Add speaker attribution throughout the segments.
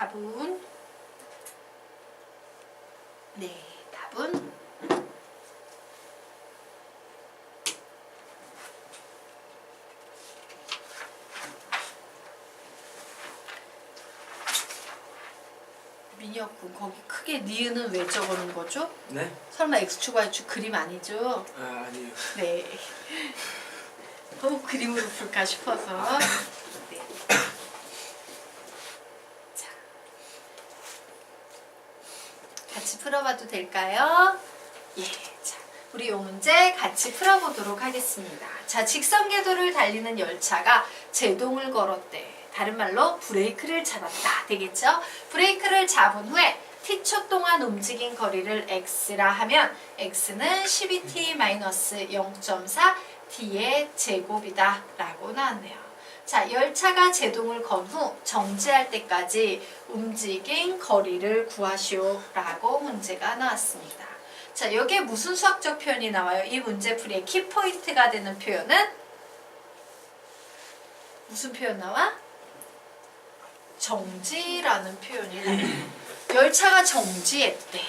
Speaker 1: 답은 네, 답은 민혁군 거기 크게 니은은 왜 적어놓은 거죠?
Speaker 2: 네?
Speaker 1: 설마 X축 Y축 그림 아니죠?
Speaker 2: 아, 아니에요.
Speaker 1: 네. 그림으로 풀까 싶어서. 네. 자, 같이 풀어봐도 될까요? 예. 자, 우리 이 문제 같이 풀어보도록 하겠습니다. 자, 직선 궤도를 달리는 열차가 제동을 걸었대. 다른 말로 브레이크를 잡았다 되겠죠? 브레이크를 잡은 후에 t초 동안 움직인 거리를 x라 하면 x는 12t-0.4 t의 제곱이다 라고 나왔네요. 자, 열차가 제동을 건 후 정지할 때까지 움직인 거리를 구하시오 라고 문제가 나왔습니다. 자, 여기에 무슨 수학적 표현이 나와요? 이 문제 풀이의 키포인트가 되는 표현은 무슨 표현 나와? 정지라는 표현이 나와요. 열차가 정지했대.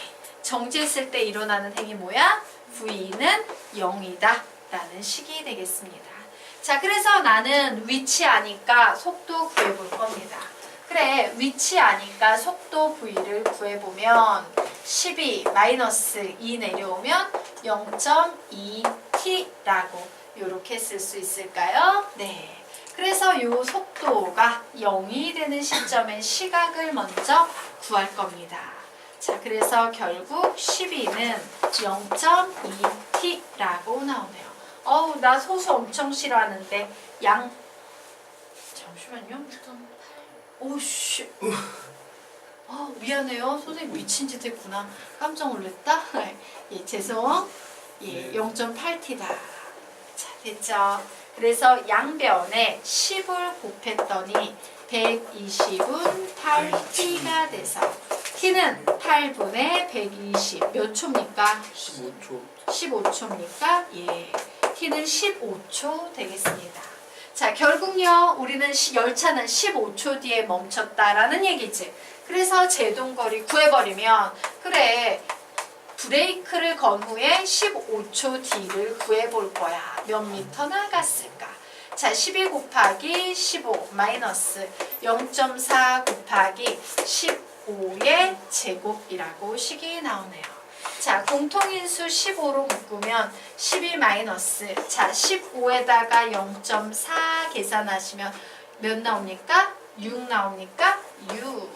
Speaker 1: 정지했을 때 일어나는 행위 뭐야? V는 0이다 라는 식이 되겠습니다. 자, 그래서 나는 위치 아니까 속도 구해볼 겁니다. 그래, 위치 아니까 속도 V를 구해보면 12-2 내려오면 0.2t라고 이렇게 쓸 수 있을까요? 네. 그래서 이 속도가 0이 되는 시점의 시각을 먼저 구할 겁니다. 자, 그래서 결국 12는 0.2t라고 나오네요. 어우, 나 소수 엄청 싫어하는데 잠시만요. 오씨. 미안해요. 선생님 미친 짓 했구나. 깜짝 놀랐다. 예, 죄송. 예, 0.8t다. 자, 됐죠? 그래서 양변에 10을 곱했더니 120은 8t가 돼서 t는 8분의 120 몇 초입니까?
Speaker 2: 15초.
Speaker 1: 15초입니까? 예, t는 15초 되겠습니다. 자, 결국요 우리는 열차는 15초 뒤에 멈췄다라는 얘기지. 그래서 제동거리 구해버리면 그래 브레이크를 건 후에 15초 뒤를 구해볼 거야. 몇 미터 나갔을까? 자, 12 곱하기 15 마이너스 0.4 곱하기 15의 제곱이라고 식이 나오네요. 자, 공통인수 15로 묶으면 12 마이너스 자 15에다가 0.4 계산하시면 몇 나옵니까? 6 나옵니까? 6.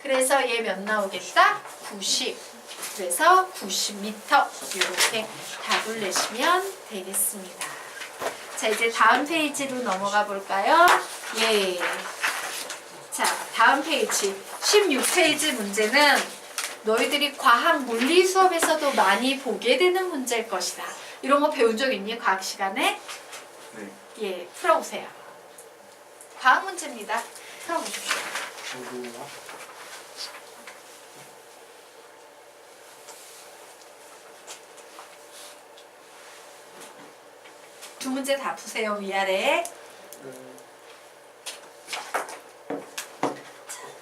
Speaker 1: 그래서 얘 몇 나오겠다? 90. 그래서 90m 이렇게 답을 내시면 되겠습니다. 자, 이제 다음 페이지로 넘어가 볼까요? 예. 자, 다음 페이지 16페이지 문제는 너희들이 과학 물리 수업에서도 많이 보게 되는 문제일 것이다. 이런 거 배운 적 있니? 과학 시간에?
Speaker 2: 네.
Speaker 1: 예, 풀어보세요. 과학 문제입니다. 풀어보십시오.
Speaker 2: 저도요.
Speaker 1: 두 문제 다 푸세요. 위아래.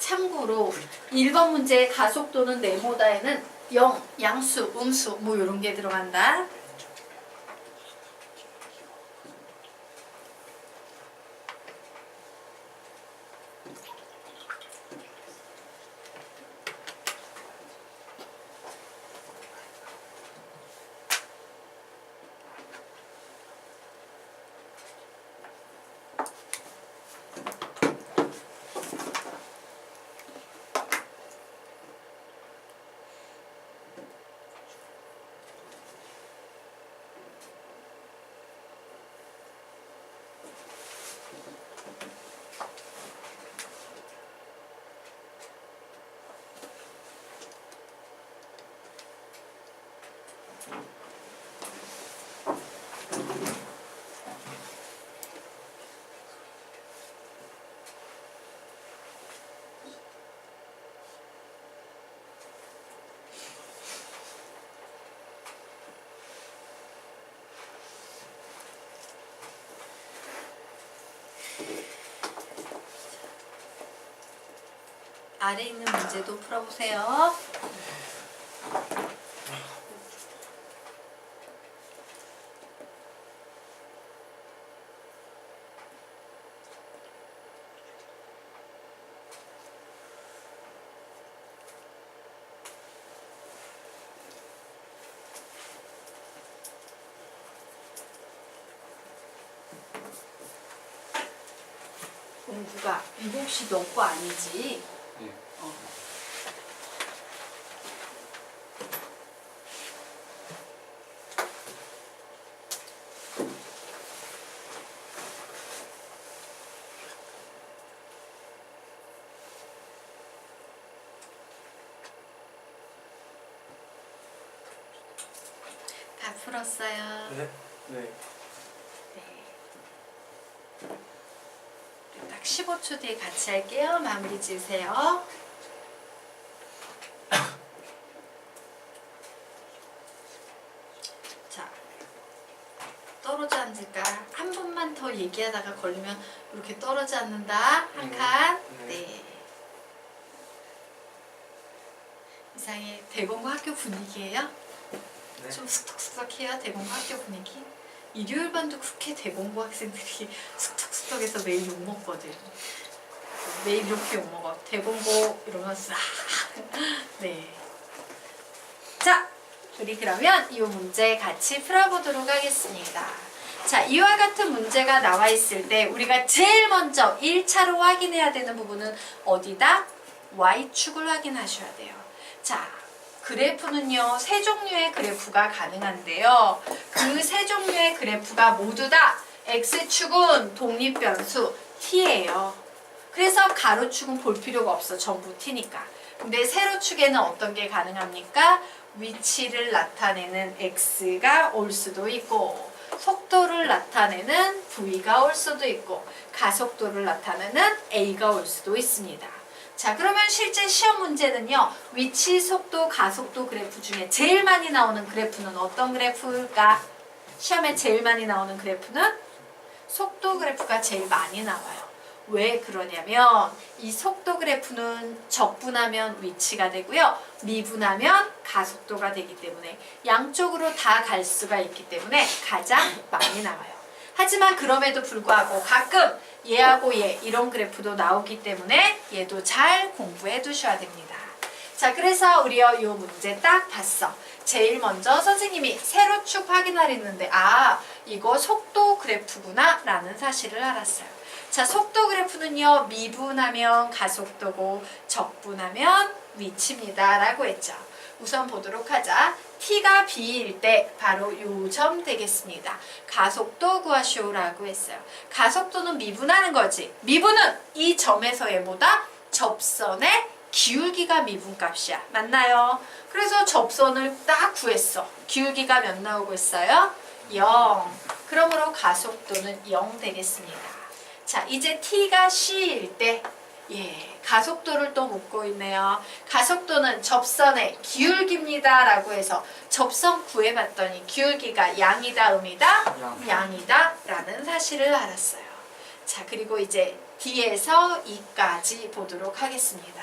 Speaker 1: 참고로 1번 문제의 가속도는 네모다에는 0, 양수, 음수 뭐 이런 게 들어간다. 아래 있는 문제도 풀어보세요. 공구가 이거 혹시 너 거 아니지?
Speaker 2: 네.
Speaker 1: 어. 다 풀었어요.
Speaker 2: 네. 네.
Speaker 1: 네. 딱 15초 뒤에 같이 할게요. 마무리 지으세요. 자, 떨어져 앉을까? 한 번만 더 얘기하다가 걸리면 이렇게 떨어져 앉는다. 한 칸. 네. 이상의 대공고 학교 분위기예요.
Speaker 2: 네.
Speaker 1: 좀 쑥덕쑥덕해요. 대공고 학교 분위기. 일요일 반도 그렇게 대공고 학생들이 쑥덕쑥덕해서 매일 욕먹거든. 매일 이렇게 욕먹어. 대공고 이러면서 네. 자, 우리 그러면 이 문제 같이 풀어보도록 하겠습니다. 자, 이와 같은 문제가 나와 있을 때 우리가 제일 먼저 1차로 확인해야 되는 부분은 어디다? Y축을 확인하셔야 돼요. 자, 그래프는요, 세 종류의 그래프가 가능한데요. 그 세 종류의 그래프가 모두 다 X축은 독립변수 T예요. 그래서 가로축은 볼 필요가 없어. 전부 T니까. 근데 세로축에는 어떤 게 가능합니까? 위치를 나타내는 X가 올 수도 있고, 속도를 나타내는 V가 올 수도 있고, 가속도를 나타내는 A가 올 수도 있습니다. 자, 그러면 실제 시험 문제는요, 위치, 속도, 가속도 그래프 중에 제일 많이 나오는 그래프는 어떤 그래프일까? 시험에 제일 많이 나오는 그래프는 속도 그래프가 제일 많이 나와요. 왜 그러냐면 이 속도 그래프는 적분하면 위치가 되고요, 미분하면 가속도가 되기 때문에 양쪽으로 다 갈 수가 있기 때문에 가장 많이 나와요. 하지만 그럼에도 불구하고 가끔 얘하고 얘 이런 그래프도 나오기 때문에 얘도 잘 공부해 두셔야 됩니다. 자, 그래서 우리요 이 문제 딱 봤어. 제일 먼저 선생님이 세로축 확인하랬는데 아, 이거 속도 그래프구나 라는 사실을 알았어요. 자, 속도 그래프는요, 미분하면 가속도고 적분하면 위치입니다 라고 했죠. 우선 보도록 하자. T가 B일 때 바로 요 점 되겠습니다. 가속도 구하시오라고 했어요. 가속도는 미분하는 거지. 미분은 이 점에서 얘보다 접선의 기울기가 미분값이야. 맞나요? 그래서 접선을 딱 구했어. 기울기가 몇 나오고 있어요? 0. 그러므로 가속도는 0 되겠습니다. 자, 이제 T가 C일 때 예, 가속도를 또 묻고 있네요. 가속도는 접선의 기울기입니다 라고 해서 접선 구해봤더니 기울기가 양이다 음이다? 양이다 라는 사실을 알았어요. 자, 그리고 이제 D에서 E까지 보도록 하겠습니다.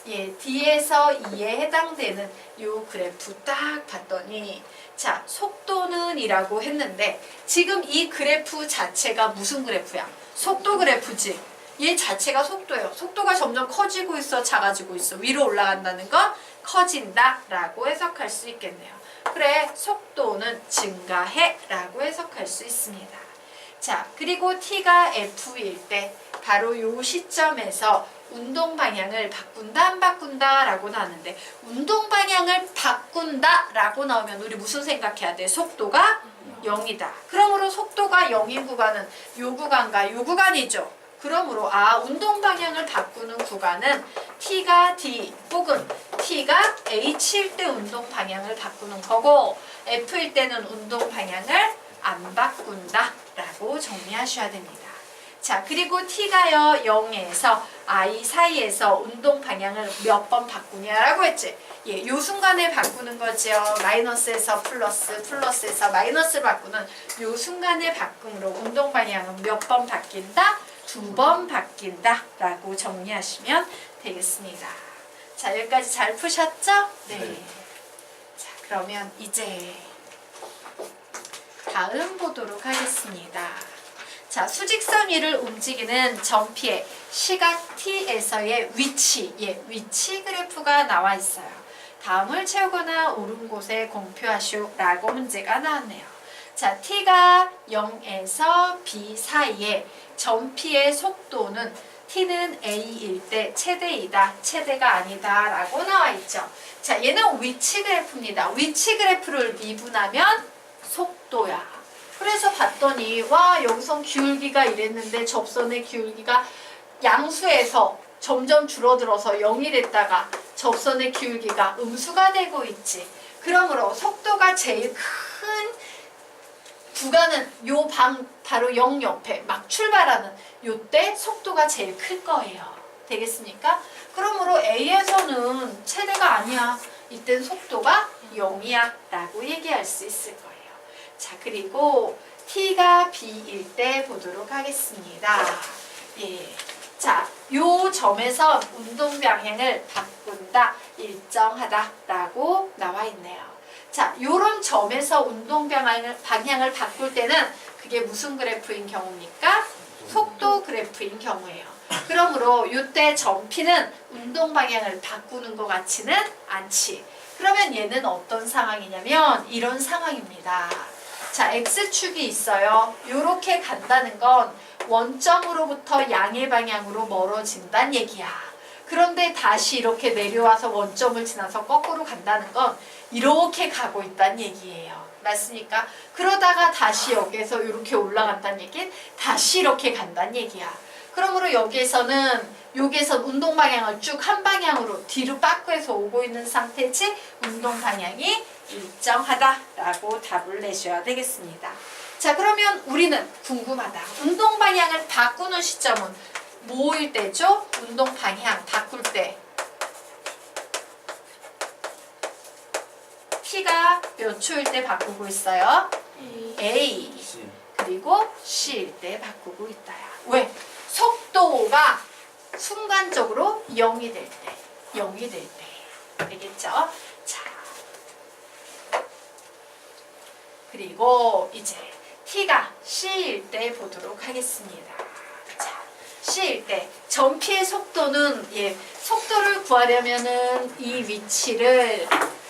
Speaker 1: 예, D에서 E에 해당되는 요 그래프 딱 봤더니 자, 속도는 이라고 했는데 지금 이 그래프 자체가 무슨 그래프야? 속도 그래프지. 얘 자체가 속도예요. 속도가 점점 커지고 있어, 작아지고 있어. 위로 올라간다는 건 커진다 라고 해석할 수 있겠네요. 그래, 속도는 증가해 라고 해석할 수 있습니다. 자, 그리고 T가 F일 때 바로 요 시점에서 운동 방향을 바꾼다 안 바꾼다 라고 나왔는데 운동 방향을 바꾼다 라고 나오면 우리 무슨 생각해야 돼? 속도가 0이다. 그러므로 속도가 0인 구간은 요 구간과 요 구간이죠. 그러므로 아, 운동 방향을 바꾸는 구간은 T가 D 혹은 T가 H일 때 운동 방향을 바꾸는 거고 F일 때는 운동 방향을 안 바꾼다 라고 정리하셔야 됩니다. 자, 그리고 T가요 0에서 I 사이에서 운동 방향을 몇 번 바꾸냐라고 했지. 예, 요 순간에 바꾸는 거죠. 마이너스에서 플러스, 플러스에서 마이너스를 바꾸는 요 순간의 바꿈으로 운동 방향은 몇 번 바뀐다? 두 번 바뀐다 라고 정리하시면 되겠습니다. 자, 여기까지 잘 푸셨죠? 네.
Speaker 2: 네.
Speaker 1: 자, 그러면 이제 다음 보도록 하겠습니다. 자, 수직선 위를 움직이는 점피의 시각 t에서의 위치, 위치 그래프가 나와 있어요. 다음을 채우거나 옳은 곳에 공표하시오 라고 문제가 나왔네요. 자, t가 0에서 b 사이에 점피의 속도는 t는 a일 때 최대이다, 최대가 아니다 라고 나와 있죠. 자, 얘는 위치 그래프입니다. 위치 그래프를 미분하면 속도야. 그래서 봤더니 와, 여기선 기울기가 이랬는데 접선의 기울기가 양수에서 점점 줄어들어서 0이 됐다가 접선의 기울기가 음수가 되고 있지. 그러므로 속도가 제일 큰 구간은 요 바로 0 옆에 막 출발하는 요때 속도가 제일 클 거예요. 되겠습니까? 그러므로 A에서는 최대가 아니야. 이땐 속도가 0이야 라고 얘기할 수 있을 거예요. 자, 그리고 T가 B일 때 보도록 하겠습니다. 예. 자, 요 점에서 운동 방향을 바꾼다, 일정하다 라고 나와 있네요. 자, 요런 점에서 운동 방향을 바꿀 때는 그게 무슨 그래프인 경우입니까? 속도 그래프인 경우예요. 그러므로 요때 점 P는 운동 방향을 바꾸는 것 같지는 않지. 그러면 얘는 어떤 상황이냐면 이런 상황입니다. 자, X축이 있어요. 요렇게 간다는 건 원점으로부터 양의 방향으로 멀어진다는 얘기야. 그런데 다시 이렇게 내려와서 원점을 지나서 거꾸로 간다는 건 이렇게 가고 있다는 얘기예요. 맞습니까? 그러다가 다시 여기에서 이렇게 올라간다는 얘기는 다시 이렇게 간다는 얘기야. 그러므로 여기에서는 운동 방향을 쭉 한 방향으로 뒤로 바꾸어서 오고 있는 상태지 운동 방향이 일정하다라고 답을 내셔야 되겠습니다. 자, 그러면 우리는 궁금하다. 운동 방향을 바꾸는 시점은 뭐일 때죠? 운동 방향 바꿀 때 T가 몇 초일 때 바꾸고 있어요? A.
Speaker 2: C.
Speaker 1: 그리고 C일 때 바꾸고 있다야. 왜? 속도가 순간적으로 0이 될 때. 0이 될 때. 알겠죠? 자. 그리고 이제 T가 C일 때 보도록 하겠습니다. 자, C일 때 점피의 속도는 속도를 구하려면은 이 위치를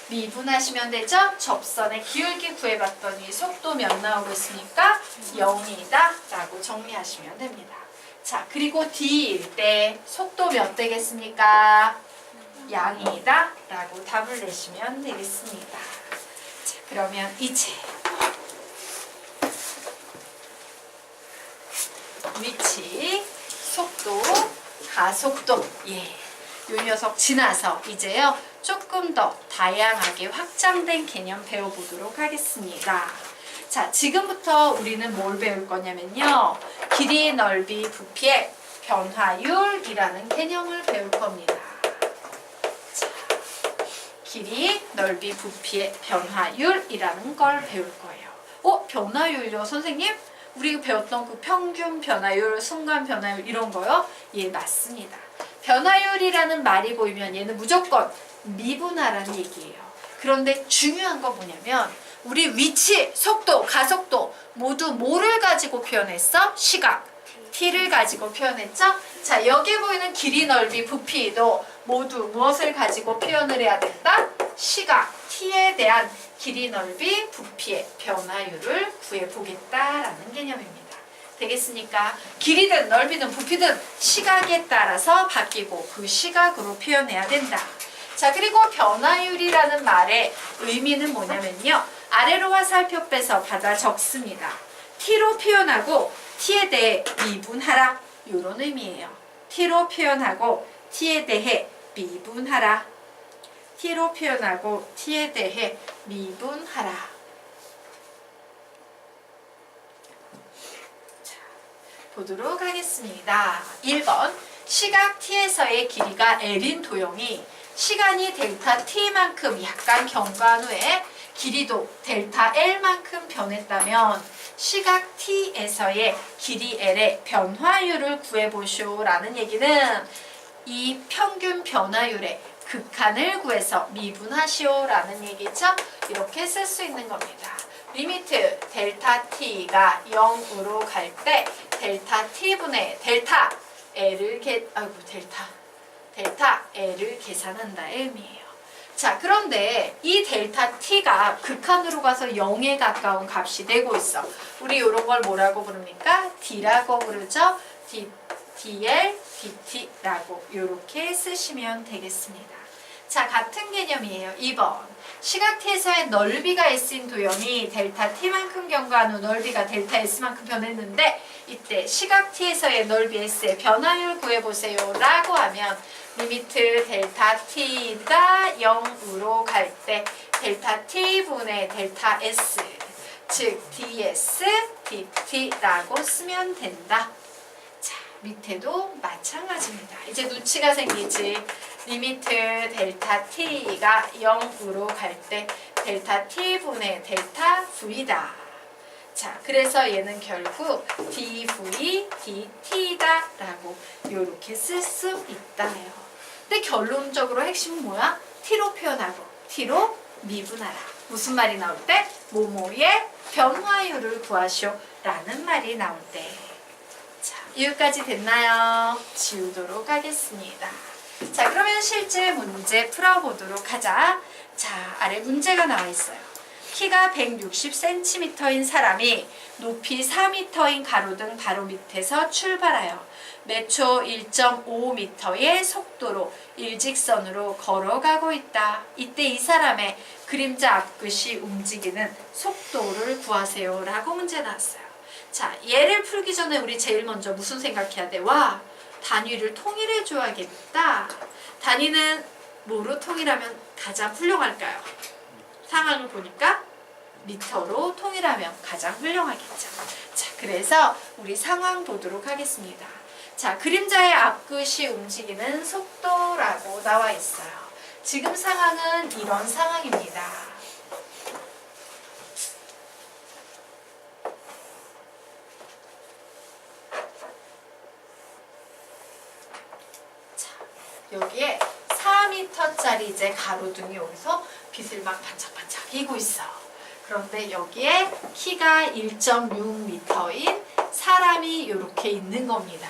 Speaker 1: 미분하시면 되죠? 접선의 기울기 구해봤더니 속도 몇 나오고 있습니까? 0이다 라고 정리하시면 됩니다. 자, 그리고 D일 때 속도 몇 되겠습니까? 양이다 라고 답을 내시면 되겠습니다. 자, 그러면 이제 위치, 속도, 가속도, 요 녀석 지나서 이제요 조금 더 다양하게 확장된 개념 배워보도록 하겠습니다. 자, 지금부터 우리는 뭘 배울 거냐면요, 길이, 넓이, 부피의 변화율이라는 개념을 배울 겁니다. 자, 길이, 넓이, 부피의 변화율이라는 걸 배울 거예요. 변화율요, 선생님? 우리가 배웠던 그 평균 변화율, 순간 변화율 이런 거요? 예, 맞습니다. 변화율이라는 말이 보이면 얘는 무조건 미분하라는 얘기예요. 그런데 중요한 건 뭐냐면 우리 위치, 속도, 가속도 모두 뭐를 가지고 표현했어? 시각, t를 가지고 표현했죠? 자, 여기 보이는 길이, 넓이, 부피도 모두 무엇을 가지고 표현을 해야 된다? 시각, t에 대한 길이, 넓이, 부피의 변화율을 구해보겠다라는 개념입니다. 되겠습니까? 길이든 넓이든 부피든 시각에 따라서 바뀌고 그 시각으로 표현해야 된다. 자, 그리고 변화율이라는 말의 의미는 뭐냐면요, 아래로 화살표 빼서 받아 적습니다. t로 표현하고 t에 대해 미분하라, 이런 의미예요. t로 표현하고 t에 대해 미분하라. t로 표현하고 t에 대해 미분하라. 자, 보도록 하겠습니다. 1번, 시각 t에서의 길이가 l인 도형이 시간이 델타 t만큼 약간 경과한 후에 길이도 델타 l만큼 변했다면 시각 t에서의 길이 l의 변화율을 구해보시오 라는 얘기는 이 평균 변화율의 극한을 구해서 미분하시오 라는 얘기죠. 이렇게 쓸 수 있는 겁니다. 리미트 델타 t가 0으로 갈 때 델타 t분의 델타 l을 델타 l을 계산한다의 의미예요. 자, 그런데 이 델타 t가 극한으로 가서 0에 가까운 값이 되고 있어. 우리 이런 걸 뭐라고 부릅니까? d라고 부르죠. dl, dt라고 이렇게 쓰시면 되겠습니다. 자, 같은 개념이에요. 2번. 시각 t에서의 넓이가 s인 도형이 델타 t만큼 경과한 후 넓이가 델타 s만큼 변했는데 이때 시각 t에서의 넓이 s의 변화율 구해보세요 라고 하면 리미트 델타 t가 0으로 갈 때 델타 t분의 델타 s 즉 ds dt라고 쓰면 된다. 자, 밑에도 마찬가지입니다. 이제 누치가 생기지. 리미트 델타 t가 0으로 갈 때 델타 t분의 델타 v다. 자, 그래서 얘는 결국 dv dt다 라고 이렇게 쓸 수 있다요. 근데 결론적으로 핵심은 뭐야? t로 표현하고 t로 미분하라. 무슨 말이 나올 때? 뭐뭐의 변화율을 구하시오 라는 말이 나올 때. 자, 여기까지 됐나요? 지우도록 하겠습니다. 자, 그러면 실제 문제 풀어보도록 하자. 자, 아래 문제가 나와 있어요. 키가 160cm인 사람이 높이 4m인 가로등 바로 밑에서 출발하여 매초 1.5m의 속도로 일직선으로 걸어가고 있다. 이때 이 사람의 그림자 앞끝이 움직이는 속도를 구하세요 라고 문제 나왔어요. 자, 얘를 풀기 전에 우리 제일 먼저 무슨 생각해야 돼? 와, 단위를 통일해 줘야겠다. 단위는 뭐로 통일하면 가장 훌륭할까요? 상황을 보니까 미터로 통일하면 가장 훌륭하겠죠. 자, 그래서 우리 상황 보도록 하겠습니다. 자, 그림자의 앞끝이 움직이는 속도라고 나와 있어요. 지금 상황은 이런 상황입니다. 자, 여기에 4m짜리 이제 가로등이 여기서 빛을 막 반짝반짝 이고 있어. 그런데 여기에 키가 1.6m인 사람이 이렇게 있는 겁니다.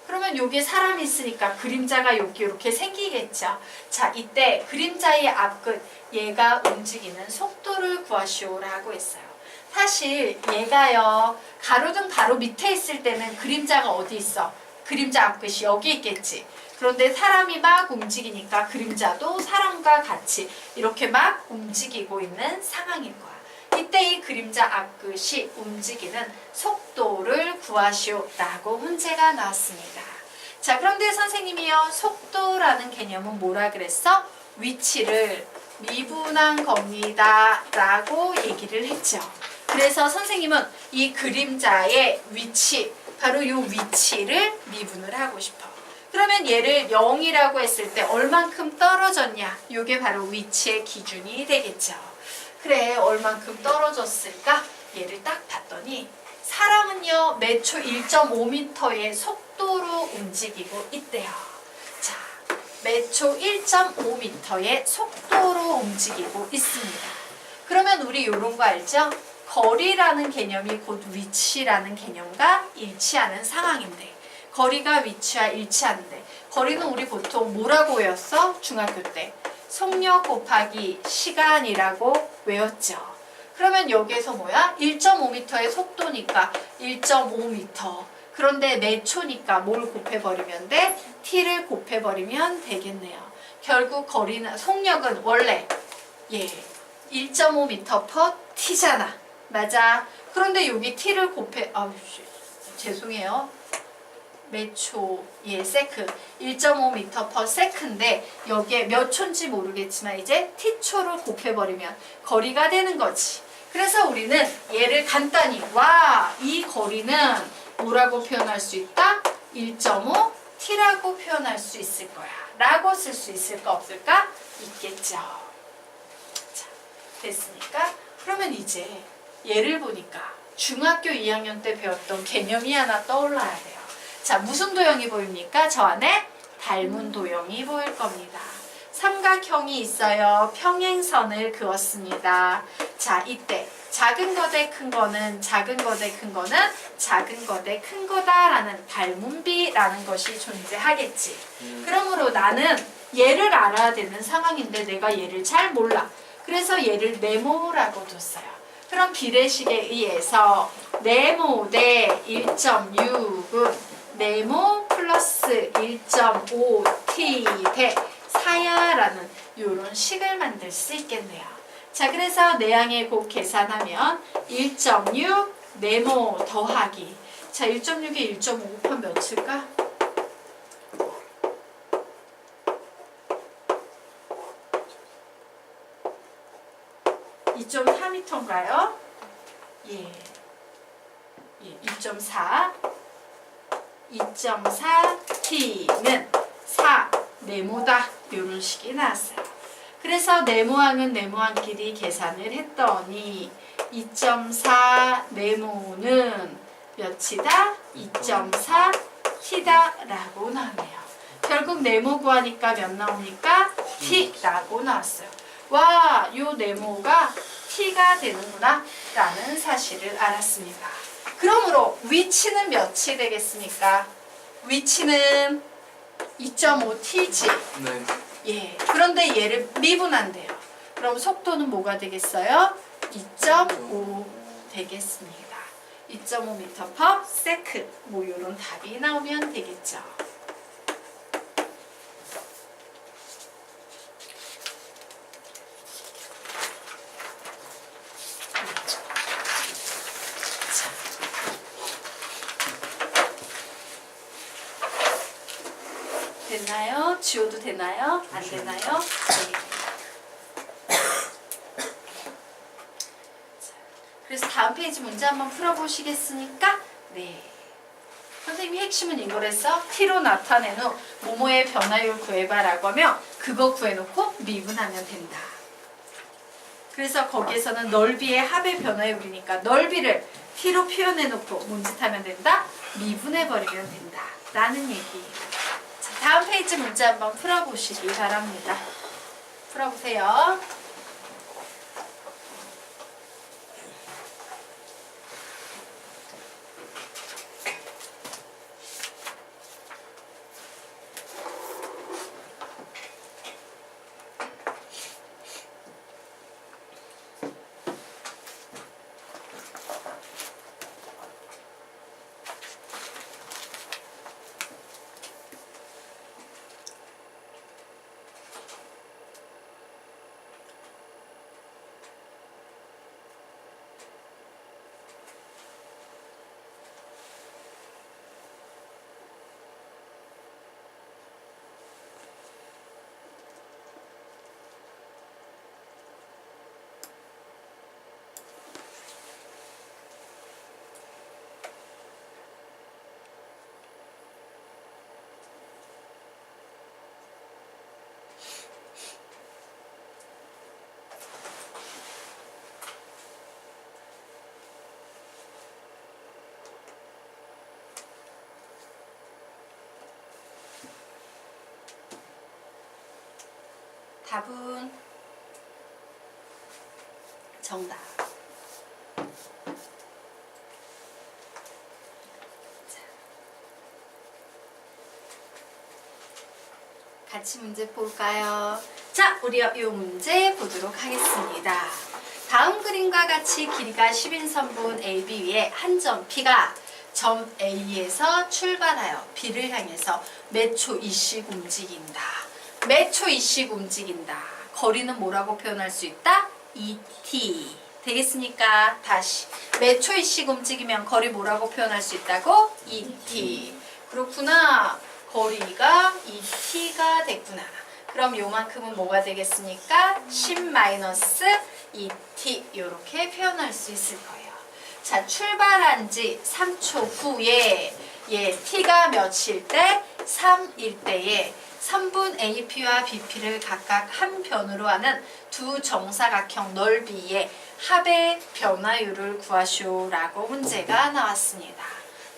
Speaker 1: 그러면 여기에 사람이 있으니까 그림자가 여기 이렇게 생기겠죠. 자, 이때 그림자의 앞끝 얘가 움직이는 속도를 구하시오라고 했어요. 사실 얘가요, 가로등 바로 밑에 있을 때는 그림자가 어디 있어? 그림자 앞끝이 여기 있겠지. 그런데 사람이 막 움직이니까 그림자도 사람과 같이 이렇게 막 움직이고 있는 상황인 거야. 이때 이 그림자 앞끝이 움직이는 속도를 구하시오 라고 문제가 나왔습니다. 자, 그런데 선생님이요, 속도라는 개념은 뭐라 그랬어? 위치를 미분한 겁니다 라고 얘기를 했죠. 그래서 선생님은 이 그림자의 위치, 바로 이 위치를 미분을 하고 싶어. 그러면 얘를 0이라고 했을 때 얼만큼 떨어졌냐? 이게 바로 위치의 기준이 되겠죠. 그래, 얼만큼 떨어졌을까? 얘를 딱 봤더니 사람은요, 매초 1.5m의 속도로 움직이고 있대요. 자, 매초 1.5m의 속도로 움직이고 있습니다. 그러면 우리 이런 거 알죠? 거리라는 개념이 곧 위치라는 개념과 일치하는 상황인데, 거리가 위치와 일치하는데, 거리는 우리 보통 뭐라고 외웠어? 중학교 때 속력 곱하기 시간이라고 외웠죠. 그러면 여기에서 뭐야? 1.5m의 속도니까 1.5m. 그런데 몇 초니까 뭘 곱해버리면 돼? t를 곱해버리면 되겠네요. 결국 거리는, 속력은 원래 1.5m/t 잖아. 맞아. 그런데 여기 t를 죄송해요. 몇 초, 세크 1.5m/s인데 여기에 몇 초인지 모르겠지만 이제 t초를 곱해버리면 거리가 되는 거지. 그래서 우리는 얘를 간단히 이 거리는 뭐라고 표현할 수 있다? 1.5t라고 표현할 수 있을 거야 라고 쓸 수 있을까 없을까? 있겠죠. 자, 됐으니까 그러면 이제 얘를 보니까 중학교 2학년 때 배웠던 개념이 하나 떠올라야 돼요. 자, 무슨 도형이 보입니까? 저 안에 닮은 도형이 보일 겁니다. 삼각형이 있어요. 평행선을 그었습니다. 자, 이때 작은 거 대 큰 거는 작은 거 대 큰 거는 작은 거 대 큰 거다라는 닮은비라는 것이 존재하겠지. 그러므로 나는 얘를 알아야 되는 상황인데 내가 얘를 잘 몰라. 그래서 얘를 네모라고 뒀어요. 그럼 비례식에 의해서 네모 대 1.6은 네모 플러스 1.5t 대 4야라는 이런 식을 만들 수 있겠네요. 자, 그래서 내항의 곱 계산하면 1.6 네모 더하기. 자, 1.6에 1.5 곱하면 몇일까? 2.4m인가요? 예. 2.4. 2.4t는 4 네모다. 이런 식이 나왔어요. 그래서 네모항은 네모항끼리 계산을 했더니 2.4 네모는 몇이다? 2.4t다 라고 나오네요. 결국 네모 구하니까 몇 나옵니까? t라고 나왔어요. 와, 요 네모가 t가 되는구나 라는 사실을 알았습니다. 그러므로 위치는 몇이 되겠습니까? 위치는 2.5t지.
Speaker 2: 네.
Speaker 1: 예. 그런데 얘를 미분한대요. 그럼 속도는 뭐가 되겠어요? 2.5 되겠습니다. 2.5m/s. 뭐 이런 답이 나오면 되겠죠. 됐나요? 지워도 되나요? 안 되나요? 네. 그래서 다음 페이지 문제 한번 풀어보시겠습니까? 네. 선생님이 핵심은 이거랬어. t로 나타낸 후 모모의 변화율 구해봐라고 하면 그거 구해놓고 미분하면 된다. 그래서 거기에서는 넓이의 합의 변화율이니까 넓이를 t로 표현해놓고 뭔짓하면 된다? 미분해버리면 된다. 라는 얘기예요. 다음 페이지 문제 한번 풀어보시기 바랍니다. 풀어보세요. 답은 정답. 같이 문제 볼까요? 자, 우리 이 문제 보도록 하겠습니다. 다음 그림과 같이 길이가 10인선분 AB 위에 한 점 P가 점 A에서 출발하여 B를 향해서 몇 초 이씩 움직인다. 몇 초 이씩 움직인다. 거리는 뭐라고 표현할 수 있다? 2t. 되겠습니까? 다시. 몇 초 이씩 움직이면 거리 뭐라고 표현할 수 있다고? 2t. 그렇구나. 거리가 2t가 됐구나. 그럼 요만큼은 뭐가 되겠습니까? 10-2t 이렇게 표현할 수 있을 거예요. 자, 출발한 지 3초 후에 t가 몇일 때? 3일 때에 선분 AP와 BP를 각각 한 변으로 하는 두 정사각형 넓이의 합의 변화율을 구하시오라고 문제가 나왔습니다.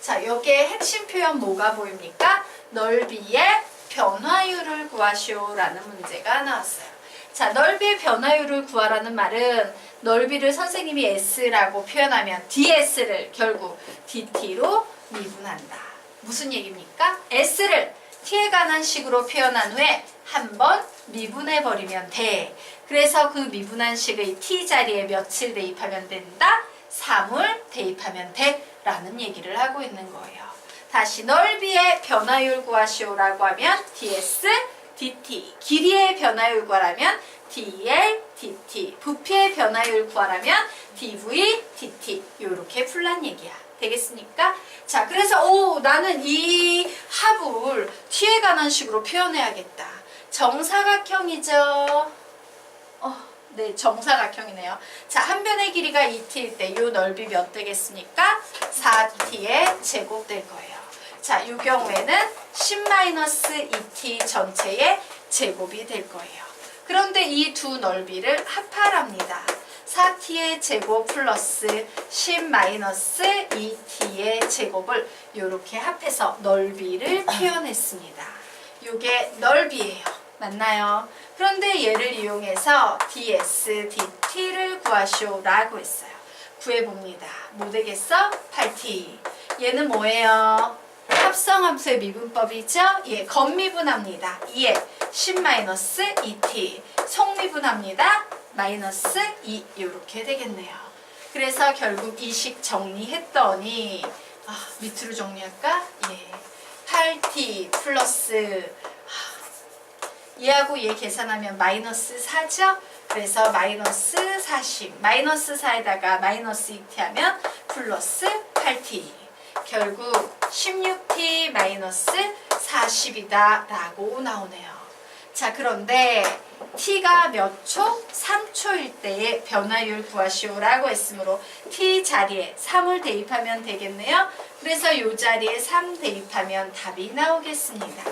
Speaker 1: 자, 여기에 핵심 표현 뭐가 보입니까? 넓이의 변화율을 구하시오라는 문제가 나왔어요. 자, 넓이의 변화율을 구하라는 말은 넓이를 선생님이 S라고 표현하면 DS를 결국 DT로 미분한다. 무슨 얘기입니까? S를 T에 관한 식으로 표현한 후에 한번 미분해버리면 돼. 그래서 그 미분한 식의 T 자리에 며칠 대입하면 된다? 3을 대입하면 돼. 라는 얘기를 하고 있는 거예요. 다시 넓이의 변화율 구하시오라고 하면 DS, DT. 길이의 변화율 구하라면 DL, DT. 부피의 변화율 구하라면 DV, DT. 요렇게 풀란 얘기야. 되겠습니까? 자, 그래서 나는 이 합을 T에 관한 식으로 표현해야겠다. 정사각형이죠. 네, 정사각형이네요. 자, 한 변의 길이가 2t일 때 이 넓이 몇 되겠습니까? 4t의 제곱 될 거예요. 자, 이 경우에는 10-2t 전체의 제곱이 될 거예요. 그런데 이 두 넓이를 합하랍니다. 4t의 제곱 플러스 10-2t의 제곱을 이렇게 합해서 넓이를 표현했습니다. 이게 넓이에요. 맞나요? 그런데 얘를 이용해서 ds, dt를 구하시오라고 했어요. 구해봅니다. 뭐 되겠어? 8t. 얘는 뭐예요? 합성함수의 미분법이죠? 예, 겉미분합니다. 2에 10-2t. 속미분합니다. 마이너스 2. 이렇게 되겠네요. 그래서 결국 이 식 정리했더니 밑으로 정리할까? 예, 8t 플러스 얘하고 얘 계산하면 마이너스 4죠? 그래서 마이너스 40, 마이너스 4에다가 마이너스 2t 하면 플러스 8t. 결국 16t 마이너스 40이다 라고 나오네요. 자, 그런데 t가 몇 초? 3초일 때의 변화율 구하시오라고 했으므로 t 자리에 3을 대입하면 되겠네요. 그래서 이 자리에 3 대입하면 답이 나오겠습니다.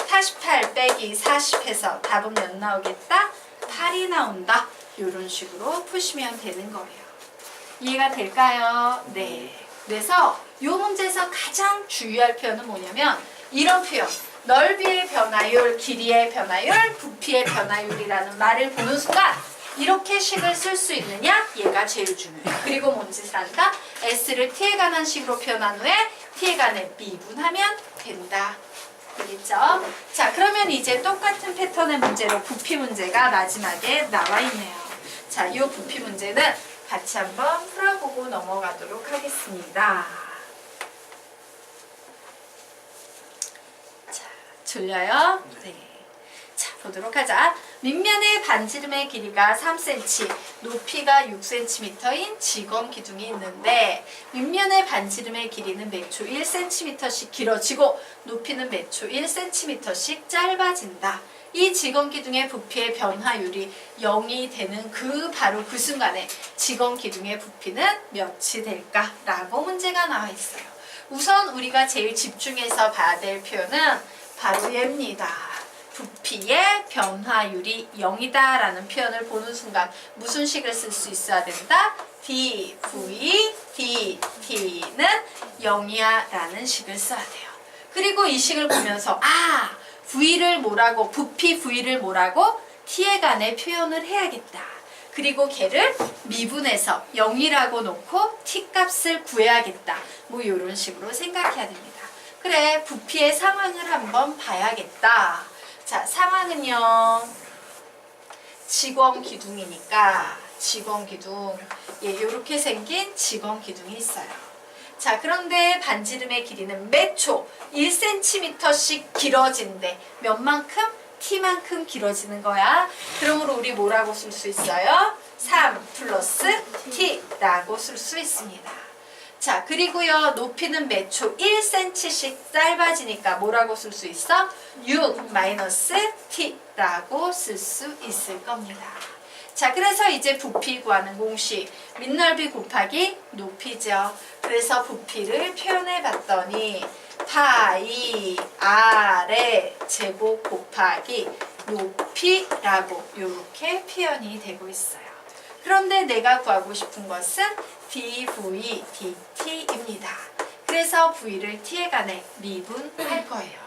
Speaker 1: 48 빼기 40 해서 답은 몇 나오겠다? 8이 나온다. 이런 식으로 푸시면 되는 거예요. 이해가 될까요? 네. 그래서 이 문제에서 가장 주의할 표현은 뭐냐면 이런 표현. 넓이의 변화율, 길이의 변화율, 부피의 변화율이라는 말을 보는 순간 이렇게 식을 쓸 수 있느냐? 얘가 제일 중요해요. 그리고 뭔 짓을 한다? S를 T에 관한 식으로 표현한 후에 T에 관해 미분하면 된다. 되겠죠? 자, 그러면 이제 똑같은 패턴의 문제로 부피 문제가 마지막에 나와 있네요. 자, 이 부피 문제는 같이 한번 풀어보고 넘어가도록 하겠습니다. 자, 졸려요? 네. 자, 보도록 하자. 밑면의 반지름의 길이가 3cm, 높이가 6cm인 직원 기둥이 있는데 밑면의 반지름의 길이는 매초 1cm씩 길어지고 높이는 매초 1cm씩 짧아진다. 이 직원 기둥의 부피의 변화율이 0이 되는 바로 그 순간에 직원 기둥의 부피는 몇이 될까라고 문제가 나와 있어요. 우선 우리가 제일 집중해서 봐야 될 표현은 바로 얘입니다. 부피의 변화율이 0이다 라는 표현을 보는 순간 무슨 식을 쓸 수 있어야 된다? dv, dt는 0이야 라는 식을 써야 돼요. 그리고 이 식을 보면서 v를 뭐라고? 부피 v를 뭐라고? t에 관해 표현을 해야겠다. 그리고 걔를 미분해서 0이라고 놓고 t 값을 구해야겠다. 뭐 이런 식으로 생각해야 됩니다. 그래, 부피의 상황을 한번 봐야겠다. 자, 상황은요. 직원 기둥이니까 직원 기둥. 예, 요렇게 생긴 직원 기둥이 있어요. 자, 그런데 반지름의 길이는 매초 1cm씩 길어진대. 몇만큼? t만큼 길어지는 거야. 그러므로 우리 뭐라고 쓸 수 있어요? 3 플러스 t라고 쓸 수 있습니다. 자, 그리고요, 높이는 매초 1cm씩 짧아지니까 뭐라고 쓸 수 있어? 6 마이너스 t라고 쓸 수 있을 겁니다. 자, 그래서 이제 부피 구하는 공식, 밑넓이 곱하기 높이죠. 그래서 부피를 표현해 봤더니 파이 아래 제곱 곱하기 높이라고 이렇게 표현이 되고 있어요. 그런데 내가 구하고 싶은 것은 dv dt입니다. 그래서 v를 t에 관해 미분할 거예요.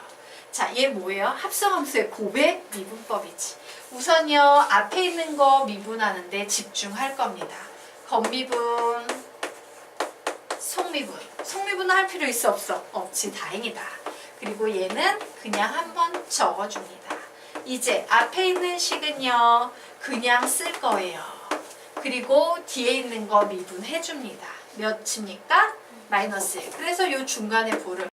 Speaker 1: 자, 얘 뭐예요? 합성함수의 고백 미분법이지. 우선요, 앞에 있는 거 미분하는데 집중할 겁니다. 겉미분, 속미분. 속미분은 할 필요 있어 없어? 없지, 다행이다. 그리고 얘는 그냥 한번 적어줍니다. 이제 앞에 있는 식은요, 그냥 쓸 거예요. 그리고 뒤에 있는 거 미분해줍니다. 몇입니까? 마이너스 1. 그래서 이 중간에 볼을